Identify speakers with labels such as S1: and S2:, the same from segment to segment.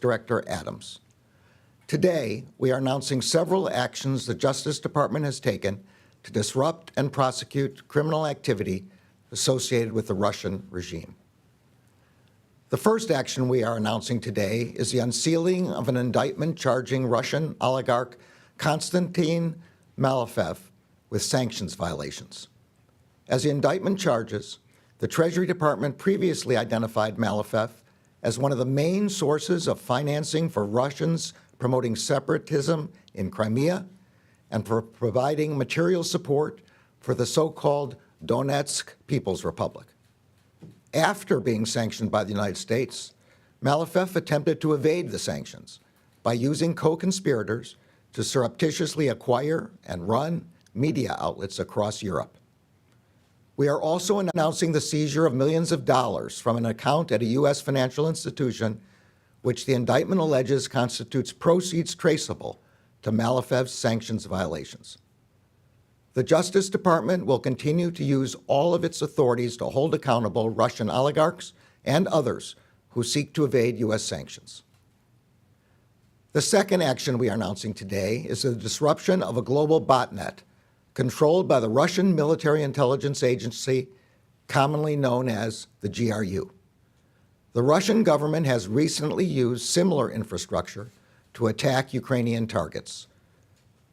S1: Director Adams. Today, we are announcing several actions the Justice Department has taken to disrupt and prosecute criminal activity associated with the Russian regime. The first action we are announcing today is the unsealing of an indictment charging Russian oligarch Konstantin Malofev with sanctions violations. As the indictment charges, the Treasury Department previously identified Malofev as one of the main sources of financing for Russians promoting separatism in Crimea and for providing material support for the so-called Donetsk People's Republic. After being sanctioned by the United States, Malofev attempted to evade the sanctions by using co-conspirators to surreptitiously acquire and run media outlets across Europe. We are also announcing the seizure of millions of dollars from an account at a U.S. financial institution, which the indictment alleges constitutes proceeds traceable to Malofev's sanctions violations. The Justice Department will continue to use all of its authorities to hold accountable Russian oligarchs and others who seek to evade U.S. sanctions. The second action we are announcing today is the disruption of a global botnet controlled by the Russian military intelligence agency, commonly known as the GRU. The Russian government has recently used similar infrastructure to attack Ukrainian targets.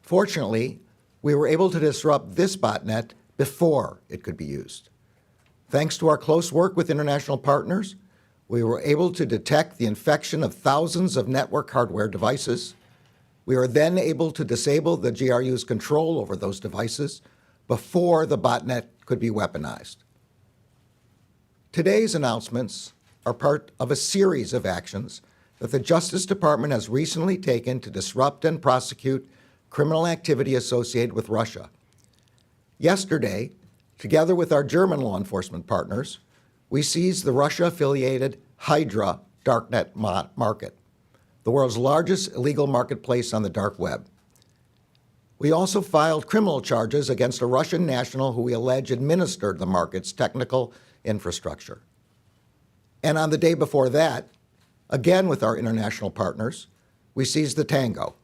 S1: Fortunately, we were able to disrupt this botnet before it could be used. Thanks to our close work with international partners, we were able to detect the infection of thousands of network hardware devices. We were then able to disable the GRU's control over those devices before the botnet could be weaponized. Today's announcements are part of a series of actions that the Justice Department has recently taken to disrupt and prosecute criminal activity associated with Russia. Yesterday, together with our German law enforcement partners, we seized the Russia-affiliated Hydra darknet market, the world's largest illegal marketplace on the dark web. We also filed criminal charges against a Russian national who we allege administered the market's technical infrastructure. And on the day before that, again with our international partners, we seized the Tango,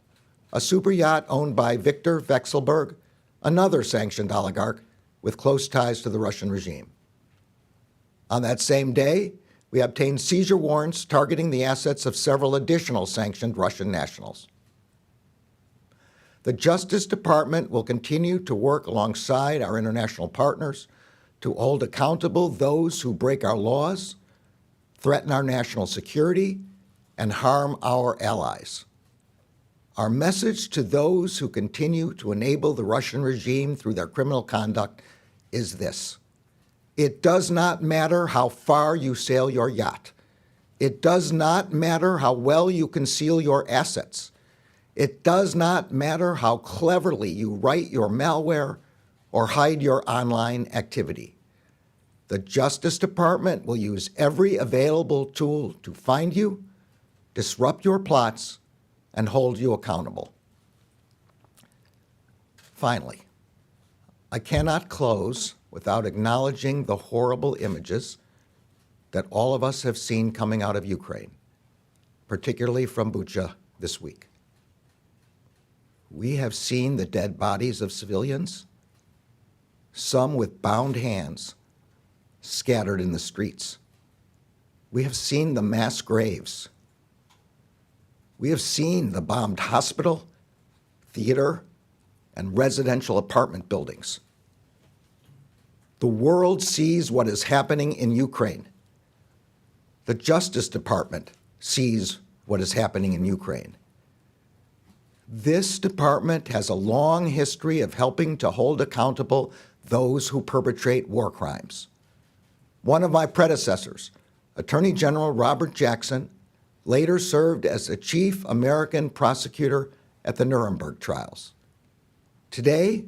S1: a super yacht owned by Viktor Vekselberg, another sanctioned oligarch with close ties to the Russian regime. On that same day, we obtained seizure warrants targeting the assets of several additional sanctioned Russian nationals. The Justice Department will continue to work alongside our international partners to hold accountable those who break our laws, threaten our national security, and harm our allies. Our message to those who continue to enable the Russian regime through their criminal conduct is this: it does not matter how far you sail your yacht. It does not matter how well you conceal your assets. It does not matter how cleverly you write your malware or hide your online activity. The Justice Department will use every available tool to find you, disrupt your plots, and hold you accountable. Finally, I cannot close without acknowledging the horrible images that all of us have seen coming out of Ukraine, particularly from Bucha this week. We have seen the dead bodies of civilians, some with bound hands, scattered in the streets. We have seen the mass graves. We have seen the bombed hospital, theater, and residential apartment buildings. The world sees what is happening in Ukraine. The Justice Department sees what is happening in Ukraine. This department has a long history of helping to hold accountable those who perpetrate war crimes. One of my predecessors, Attorney General Robert Jackson, later served as the chief American prosecutor at the Nuremberg trials. Today,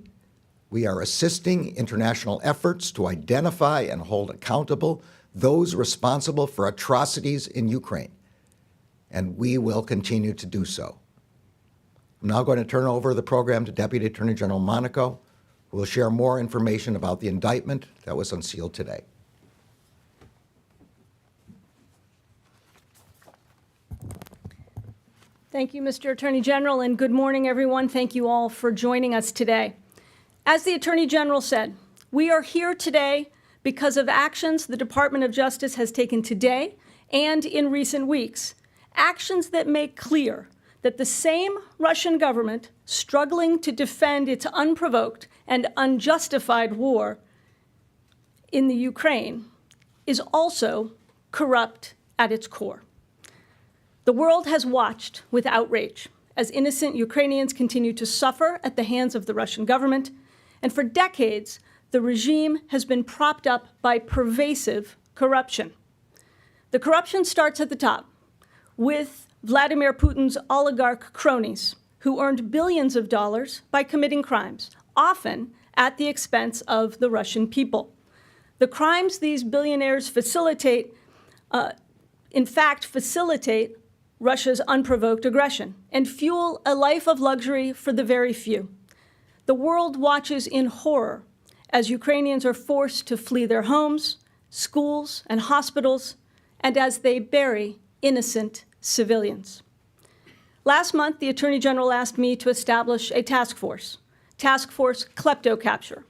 S1: we are assisting international efforts to identify and hold accountable those responsible for atrocities in Ukraine, and we will continue to do so. I'm now going to turn over the program to Deputy Attorney General Monaco, who will share more information about the indictment that was unsealed today.
S2: Thank you, Mr. Attorney General, and good morning, everyone. Thank you all for joining us today. As the Attorney General said, we are here today because of actions the Department of Justice has taken today and in recent weeks, actions that make clear that the same Russian government struggling to defend its unprovoked and unjustified war in the Ukraine is also corrupt at its core. The world has watched with outrage as innocent Ukrainians continue to suffer at the hands of the Russian government, and for decades, the regime has been propped up by pervasive corruption. The corruption starts at the top with Vladimir Putin's oligarch cronies who earned billions of dollars by committing crimes, often at the expense of the Russian people. The crimes these billionaires facilitate, in fact, facilitate Russia's unprovoked aggression and fuel a life of luxury for the very few. The world watches in horror as Ukrainians are forced to flee their homes, schools, and hospitals, and as they bury innocent civilians. Last month, the Attorney General asked me to establish a task force KleptoCapture,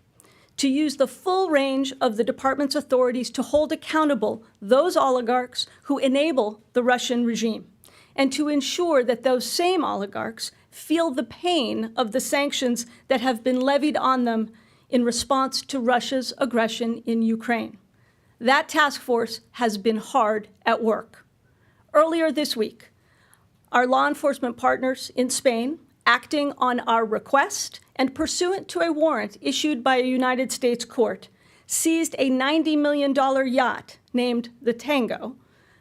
S2: to use the full range of the department's authorities to hold accountable those oligarchs who enable the Russian regime, and to ensure that those same oligarchs feel the pain of the sanctions that have been levied on them in response to Russia's aggression in Ukraine. That task force has been hard at work. Earlier this week, our law enforcement partners in Spain, acting on our request and pursuant to a warrant issued by a United States court, seized a $90 million yacht named the Tango,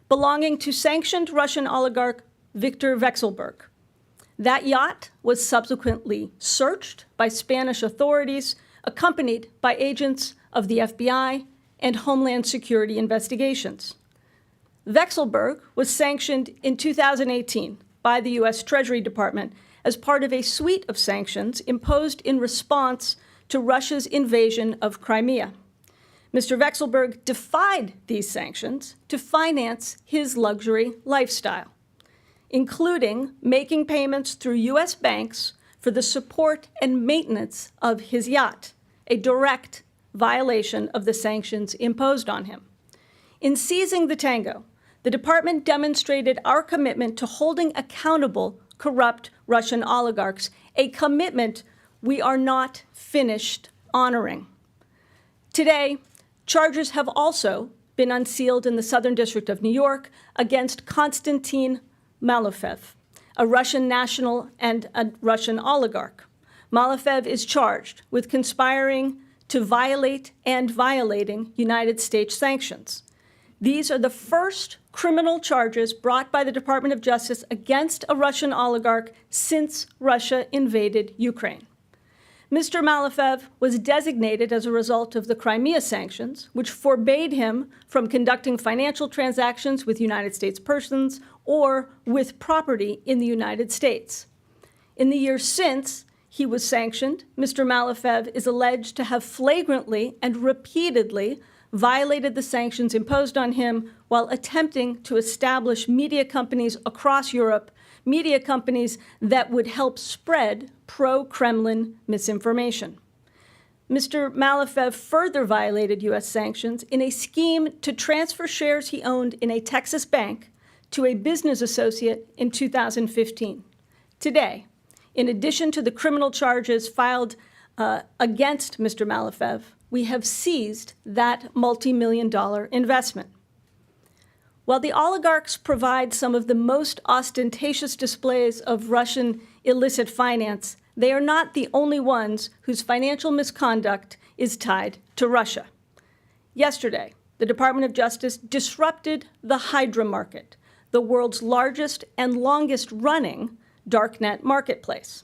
S2: belonging to sanctioned Russian oligarch Viktor Vekselberg. That yacht was subsequently searched by Spanish authorities, accompanied by agents of the FBI and Homeland Security investigations. Vekselberg was sanctioned in 2018 by the U.S. Treasury Department as part of a suite of sanctions imposed in response to Russia's invasion of Crimea. Mr. Vekselberg defied these sanctions to finance his luxury lifestyle, including making payments through U.S. banks for the support and maintenance of his yacht, a direct violation of the sanctions imposed on him. In seizing the Tango, the department demonstrated our commitment to holding accountable corrupt Russian oligarchs, a commitment we are not finished honoring. Today, charges have also been unsealed in the Southern District of New York against Konstantin Malofev, a Russian national and a Russian oligarch. Malofev is charged with conspiring to violate and violating United States sanctions. These are the first criminal charges brought by the Department of Justice against a Russian oligarch since Russia invaded Ukraine. Mr. Malofev was designated as a result of the Crimea sanctions, which forbade him from conducting financial transactions with United States persons or with property in the United States. In the years since he was sanctioned, Mr. Malofev is alleged to have flagrantly and repeatedly violated the sanctions imposed on him while attempting to establish media companies across Europe, media companies that would help spread pro-Kremlin misinformation. Mr. Malofev further violated U.S. sanctions in a scheme to transfer shares he owned in a Texas bank to a business associate in 2015. Today, in addition to the criminal charges filed against Mr. Malofev, we have seized that multi-million-dollar investment. While the oligarchs provide some of the most ostentatious displays of Russian illicit finance, they are not the only ones whose financial misconduct is tied to Russia. Yesterday, the Department of Justice disrupted the Hydra market, the world's largest and longest-running darknet marketplace.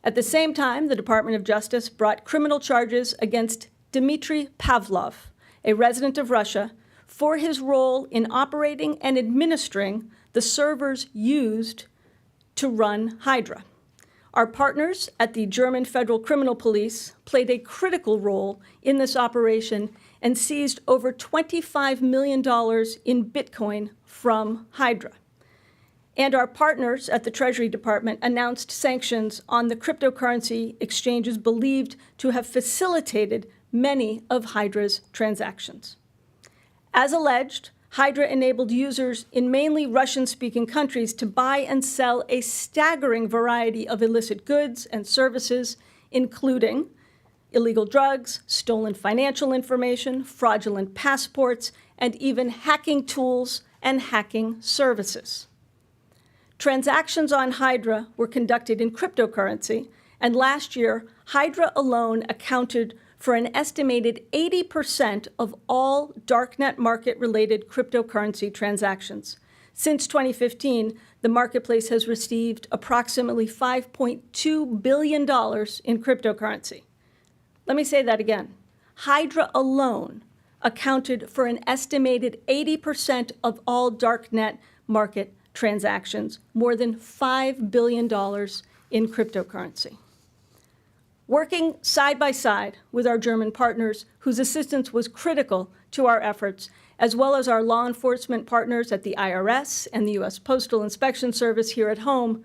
S2: At the same time, the Department of Justice brought criminal charges against Dmitry Pavlov, a resident of Russia, for his role in operating and administering the servers used to run Hydra. Our partners at the German Federal Criminal Police played a critical role in this operation and seized over $25 million in Bitcoin from Hydra. And our partners at the Treasury Department announced sanctions on the cryptocurrency exchanges believed to have facilitated many of Hydra's transactions. As alleged, Hydra enabled users in mainly Russian-speaking countries to buy and sell a staggering variety of illicit goods and services, including illegal drugs, stolen financial information, fraudulent passports, and even hacking tools and hacking services. Transactions on Hydra were conducted in cryptocurrency, and last year, Hydra alone accounted for an estimated 80% of all darknet market-related cryptocurrency transactions. Since 2015, the marketplace has received approximately $5.2 billion in cryptocurrency. Let me say that again. Hydra alone accounted for an estimated 80% of all darknet market transactions, more than $5 billion in cryptocurrency. Working side by side with our German partners, whose assistance was critical to our efforts, as well as our law enforcement partners at the IRS and the U.S. Postal Inspection Service here at home,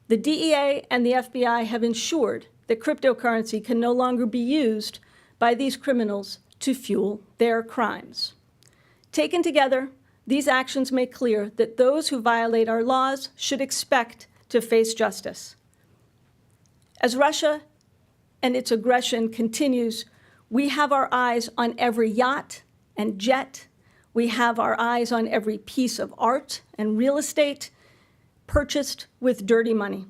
S2: the DEA and the FBI have ensured that cryptocurrency can no longer be used by these criminals to fuel their crimes. Taken together, these actions make clear that those who violate our laws should expect to face justice. As Russia and its aggression continues, we have our eyes on every yacht and jet. We have our eyes on every piece of art and real estate purchased with dirty money,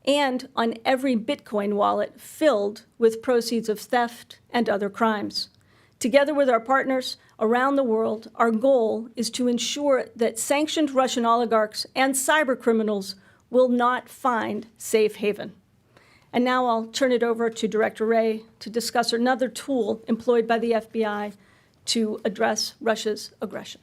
S2: and on every Bitcoin wallet filled with proceeds of theft and other crimes. Together with our partners around the world, our goal is to ensure that sanctioned Russian oligarchs and cybercriminals will not find safe haven. And now I'll turn it over to Director Wray to discuss another tool employed by the FBI to address Russia's aggression.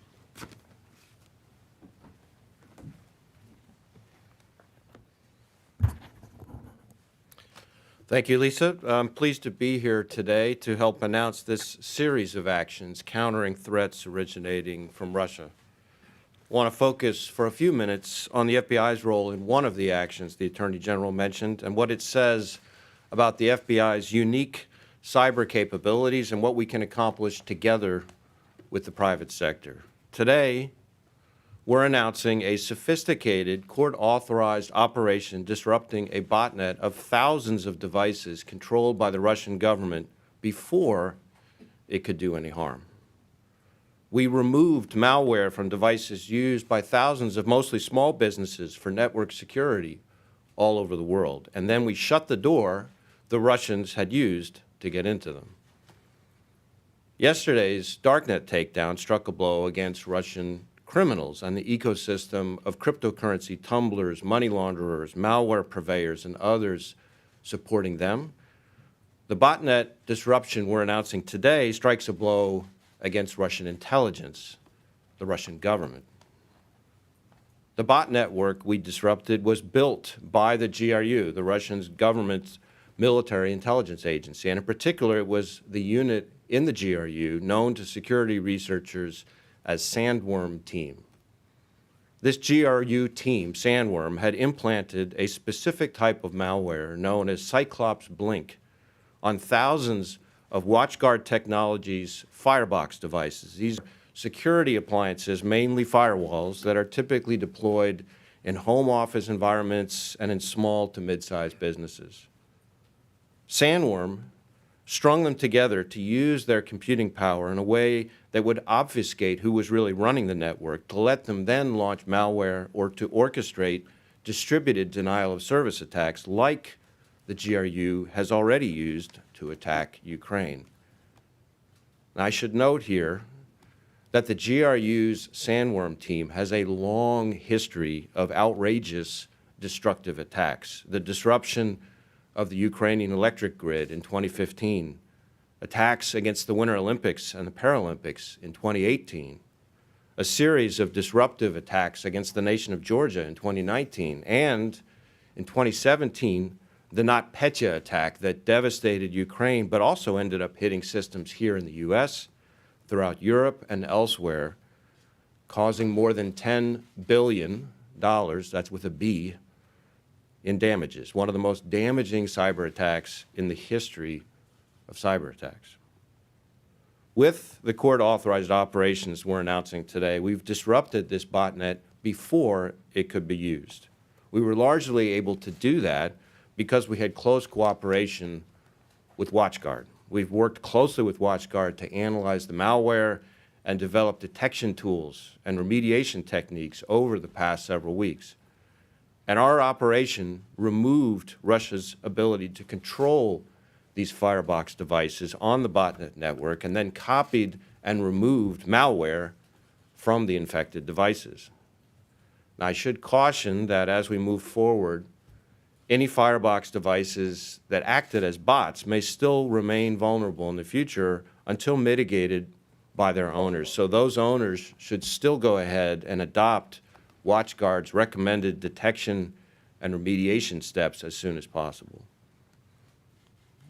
S3: Thank you, Lisa. I'm pleased to be here today to help announce this series of actions countering threats originating from Russia. I want to focus for a few minutes on the FBI's role in one of the actions the Attorney General mentioned and what it says about the FBI's unique cyber capabilities and what we can accomplish together with the private sector. Today, we're announcing a sophisticated, court-authorized operation disrupting a botnet of thousands of devices controlled by the Russian government before it could do any harm. We removed malware from devices used by thousands of mostly small businesses for network security all over the world, and then we shut the door the Russians had used to get into them. Yesterday's darknet takedown struck a blow against Russian criminals and the ecosystem of cryptocurrency tumblers, money launderers, malware purveyors, and others supporting them. The botnet disruption we're announcing today strikes a blow against Russian intelligence, the Russian government. The bot network we disrupted was built by the GRU, the Russian government's military intelligence agency, and in particular, it was the unit in the GRU known to security researchers as Sandworm Team. This GRU team, Sandworm, had implanted a specific type of malware known as Cyclops Blink on thousands of WatchGuard Technologies Firebox devices. These are security appliances, mainly firewalls, that are typically deployed in home office environments and in small to mid-sized businesses. Sandworm strung them together to use their computing power in a way that would obfuscate who was really running the network, to let them then launch malware or to orchestrate distributed denial of service attacks like the GRU has already used to attack Ukraine. And I should note here that the GRU's Sandworm team has a long history of outrageous destructive attacks. The disruption of the Ukrainian electric grid in 2015, attacks against the Winter Olympics and the Paralympics in 2018, a series of disruptive attacks against the nation of Georgia in 2019, and in 2017, the NotPetya attack that devastated Ukraine but also ended up hitting systems here in the US, throughout Europe and elsewhere, causing more than $10 billion that's with a B, in damages, one of the most damaging cyber attacks in the history of cyber attacks. With the court-authorized operations we're announcing today, we've disrupted this botnet before it could be used. We were largely able to do that because we had close cooperation with WatchGuard. We've worked closely with WatchGuard to analyze the malware and develop detection tools and remediation techniques over the past several weeks. And our operation removed Russia's ability to control these firebox devices on the botnet network and then copied and removed malware from the infected devices. Now, I should caution that as we move forward, any firebox devices that acted as bots may still remain vulnerable in the future until mitigated by their owners. So those owners should still go ahead and adopt WatchGuard's recommended detection and remediation steps as soon as possible.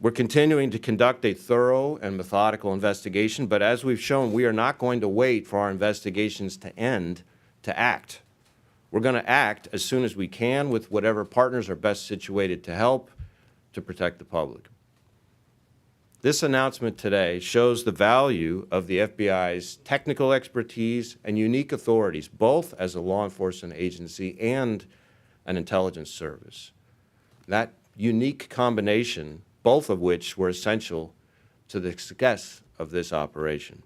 S3: We're continuing to conduct a thorough and methodical investigation, but as we've shown, we are not going to wait for our investigations to end to act. We're going to act as soon as we can with whatever partners are best situated to help to protect the public. This announcement today shows the value of the FBI's technical expertise and unique authorities, both as a law enforcement agency and an intelligence service. That unique combination, both of which were essential to the success of this operation.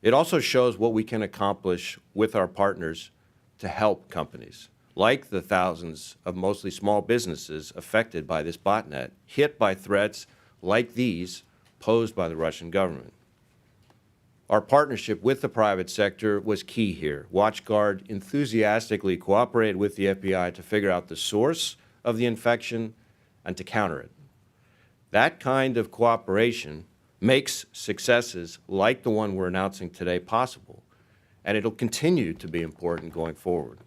S3: It also shows what we can accomplish with our partners to help companies, like the thousands of mostly small businesses affected by this botnet, hit by threats like these posed by the Russian government. Our partnership with the private sector was key here. WatchGuard enthusiastically cooperated with the FBI to figure out the source of the infection and to counter it. That kind of cooperation makes successes like the one we're announcing today possible, and it'll continue to be important going forward.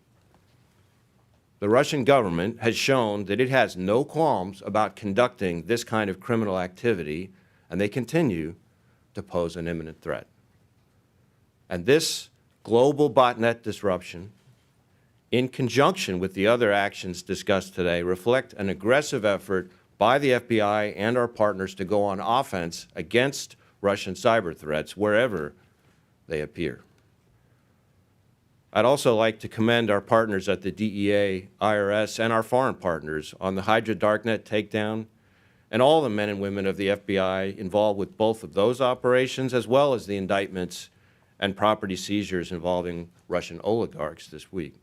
S3: The Russian government has shown that it has no qualms about conducting this kind of criminal activity, and they continue to pose an imminent threat. And this global botnet disruption, in conjunction with the other actions discussed today, reflect an aggressive effort by the FBI and our partners to go on offense against Russian cyber threats wherever they appear. I'd also like to commend our partners at the DEA, IRS, and our foreign partners on the Hydra Darknet takedown, and all the men and women of the FBI involved with both of those operations, as well as the indictments and property seizures involving Russian oligarchs this week.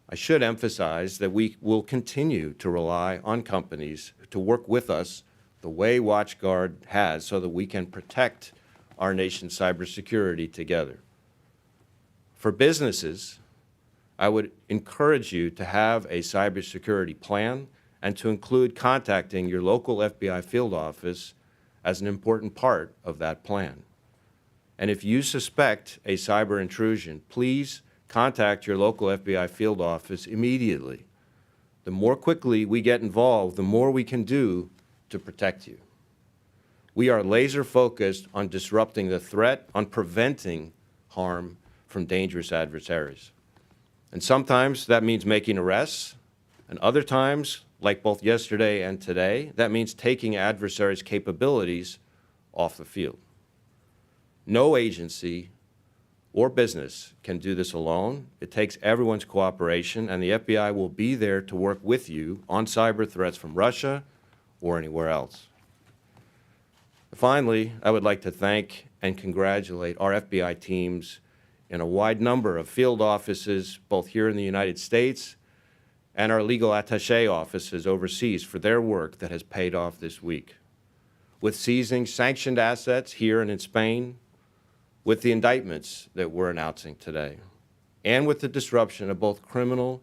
S3: I should emphasize that we will continue to rely on companies to work with us the way WatchGuard has so that we can protect our nation's cybersecurity together. For businesses, I would encourage you to have a cybersecurity plan and to include contacting your local FBI field office as an important part of that plan. And if you suspect a cyber intrusion, please contact your local FBI field office immediately. The more quickly we get involved, the more we can do to protect you. We are laser focused on disrupting the threat, on preventing harm from dangerous adversaries. And sometimes that means making arrests, and other times, like both yesterday and today, that means taking adversaries' capabilities off the field. No agency or business can do this alone. It takes everyone's cooperation, and the FBI will be there to work with you on cyber threats from Russia or anywhere else. Finally, I would like to thank and congratulate our FBI teams in a wide number of field offices, both here in the United States and our legal attaché offices overseas for their work that has paid off this week. With seizing sanctioned assets here and in Spain, with the indictments that we're announcing today, and with the disruption of both criminal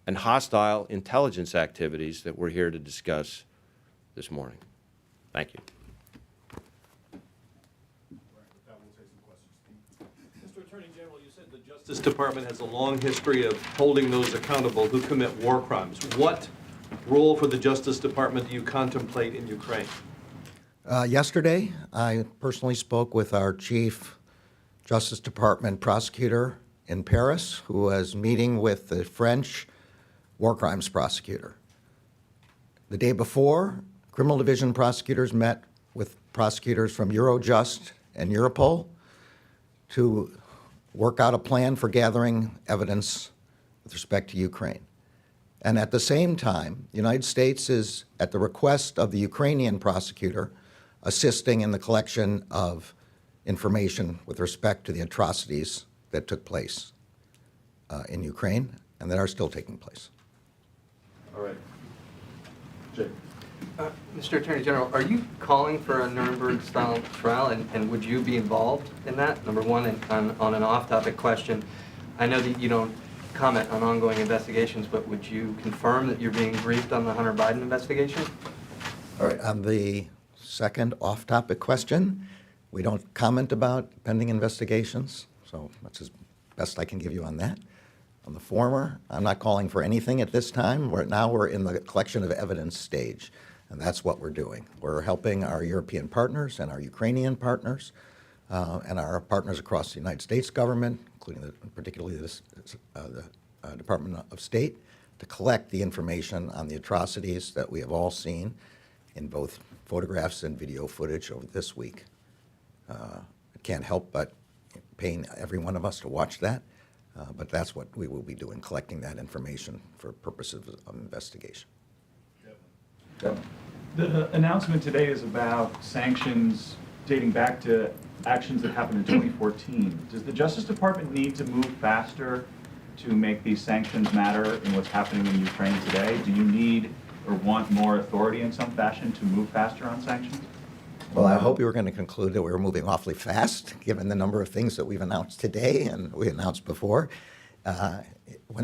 S3: and hostile intelligence activities that we're here to discuss this morning. Thank you.
S4: Mr. Attorney General, you said the Justice Department has a long history of holding those accountable who commit war crimes. What role for the Justice Department do you contemplate in Ukraine?
S1: Yesterday, I personally spoke with our chief Justice Department prosecutor in Paris who was meeting with the French war crimes prosecutor. The day before, criminal division prosecutors met with prosecutors from Eurojust and Europol to work out a plan for gathering evidence with respect to Ukraine. And at the same time, the United States is, at the request of the Ukrainian prosecutor, assisting in the collection of information with respect to the atrocities that took place in Ukraine and that are still taking place.
S5: All right. Jake.
S6: Mr. Attorney General, are you calling for a Nuremberg-style trial, and would you be involved in that? Number one, and on an off-topic question, I know that you don't comment on ongoing investigations, but would you confirm that you're being briefed on the Hunter Biden investigation?
S1: All right, on the second off-topic question, we don't comment about pending investigations, so that's as best I can give you on that. On the former, I'm not calling for anything at this time. Now we're in the collection of evidence stage, and that's what we're doing. We're helping our European partners and our Ukrainian partners and our partners across the United States government, including particularly the Department of State, to collect the information on the atrocities that we have all seen in both photographs and video footage over this week. I can't help but pain every one of us to watch that, but that's what we will be doing, collecting that information for purposes of investigation.
S5: The announcement today is about sanctions dating back to actions that happened in 2014. Does the Justice Department need to move faster to make these sanctions matter in what's happening in Ukraine today? Do you need or want more authority in some fashion to move faster on sanctions?
S1: Well, I hope you were going to conclude that we were moving awfully fast, given the number of things that we've announced today and we announced before.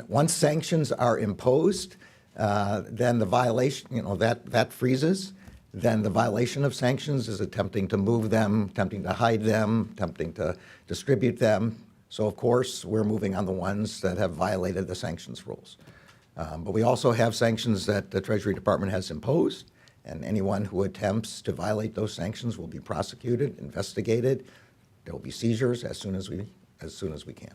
S1: Once sanctions are imposed, then the violation, that freezes. Then the violation of sanctions is attempting to move them, attempting to hide them, attempting to distribute them. So, of course, we're moving on the ones that have violated the sanctions rules. But we also have sanctions that the Treasury Department has imposed, and anyone who attempts to violate those sanctions will be prosecuted, investigated. There will be seizures as soon as we can.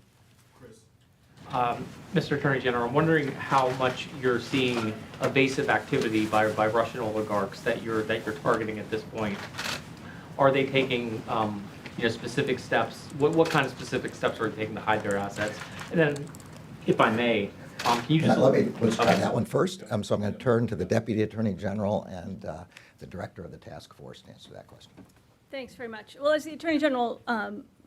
S7: Mr. Attorney General, I'm wondering how much you're seeing evasive activity by Russian oligarchs that you're targeting at this point. Are they taking specific steps? What kind of specific steps are they taking to hide their assets? And then, if I may, can you just
S1: Let's try that one first. So I'm going to turn to the Deputy Attorney General and the Director of the Task Force to answer that question.
S2: Thanks very much. Well, as the Attorney General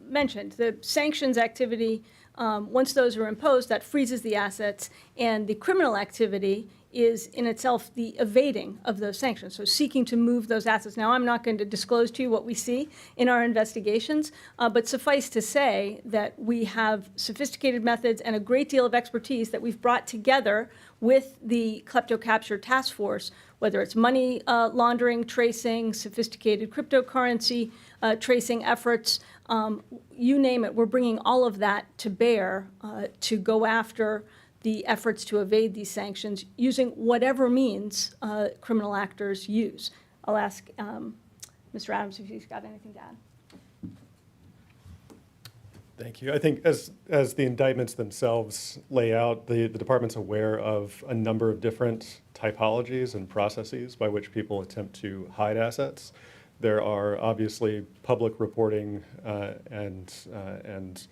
S2: mentioned, the sanctions activity, once those are imposed, that freezes the assets, and the criminal activity is in itself the evading of those sanctions, so seeking to move those assets. Now, I'm not going to disclose to you what we see in our investigations, but suffice to say that we have sophisticated methods and a great deal of expertise that we've brought together with the KleptoCapture task force, whether it's money laundering, tracing, sophisticated cryptocurrency tracing efforts, you name it. We're bringing all of that to bear to go after the efforts to evade these sanctions using whatever means criminal actors use. I'll ask Mr. Adams if he's got anything to add.
S8: Thank you. I think as the indictments themselves lay out, the department's aware of a number of different typologies and processes by which people attempt to hide assets. There are obviously public reporting and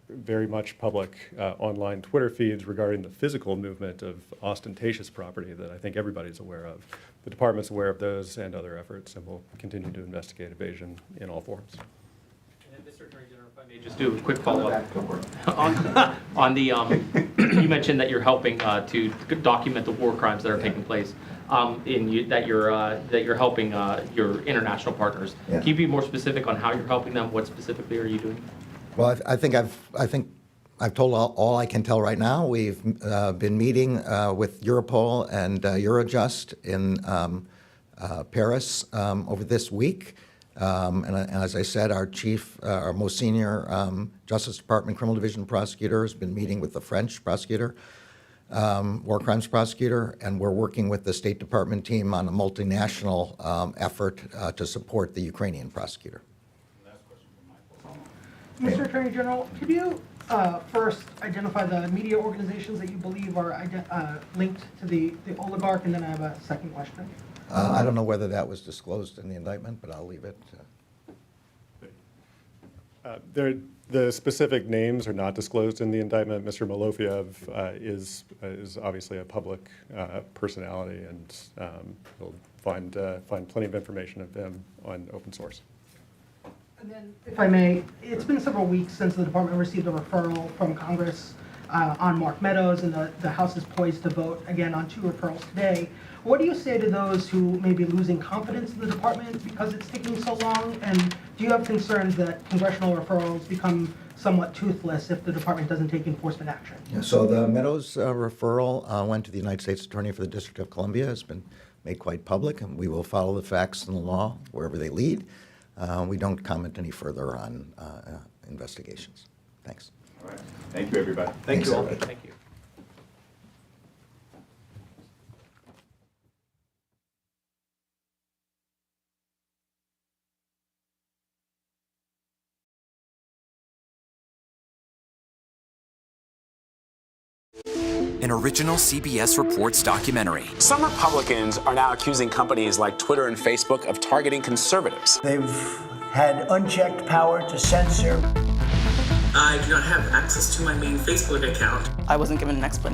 S8: very much public online Twitter feeds regarding the physical movement of ostentatious property that I think everybody's aware of. The department's aware of those and other efforts, and will continue to investigate evasion in all forms.
S7: And then, Mr. Attorney General, if I may just do a quick follow-up on the you mentioned that you're helping to document the war crimes that are taking place. That you're helping your international partners.
S1: Yeah.
S7: Can you be more specific on how you're helping them? What specifically are you doing?
S1: Well, I think I've told all I can tell right now. We've been meeting with Europol and Eurojust in Paris over this week. And as I said, our most senior Justice Department Criminal Division prosecutor has been meeting with the French prosecutor, war crimes prosecutor, and we're working with the State Department team on a multinational effort to support the Ukrainian prosecutor.
S9: Mr. Attorney General, could you first identify the media organizations that you believe are linked to the oligarch, and then I have a second question.
S1: I don't know whether that was disclosed in the indictment, but I'll leave it.
S8: The specific names are not disclosed in the indictment. Mr. Malofiev is obviously a public personality, and you'll find plenty of information of him on open source.
S9: And then, if I may, it's been several weeks since the department received a referral from Congress on Mark Meadows, and the House is poised to vote again on 2 referrals today. What do you say to those who may be losing confidence in the department because it's taking so long? And do you have concerns that congressional referrals become somewhat toothless if the department doesn't take enforcement action?
S1: Yeah, so the Meadows referral went to the United States Attorney for the District of Columbia. It's been made quite public, and we will follow the facts and the law wherever they lead. We don't comment any further on investigations. Thanks.
S5: All right. Thank you, everybody.
S4: Thank you all.
S1: everybody.
S7: Thank you.
S10: An original CBS Reports documentary.
S11: Some Republicans are now accusing companies like Twitter and Facebook of targeting conservatives.
S12: They've had unchecked power to censor.
S13: I do not have access to my main Facebook account.
S14: I wasn't given an explanation.